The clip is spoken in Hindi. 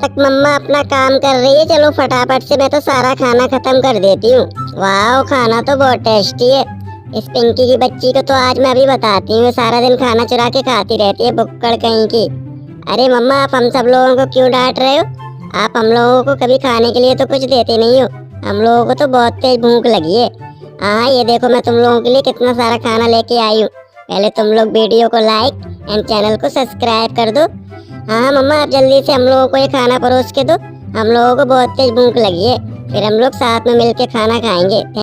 तक मम्मा अपना काम कर रही है, चलो फटाफट से मैं तो सारा खाना खत्म कर देती हूँ। वाह, खाना तो बहुत टेस्टी है। इस पिंकी की बच्ची को तो आज मैं अभी बताती हूँ, सारा दिन खाना चुरा के खाती रहती है, बुक्कड़ कहीं की। अरे मम्मा, आप हम सब लोगों को क्यों डांट रहे हो? आप हम लोगों को कभी खाने के लिए तो कुछ देते नहीं हो। हम लोगों को तो बहुत तेज भूख लगी है। हाँ, ये देखो मैं तुम लोगों के लिए कितना सारा खाना लेके आई हूँ। पहले तुम लोग वीडियो को लाइक एंड चैनल को सब्सक्राइब कर दो। हाँ मम्मा, आप जल्दी से हम लोगों को ये खाना परोस के दो। हम लोगों को बहुत तेज भूख लगी है, फिर हम लोग साथ में मिलके खाना खाएंगे।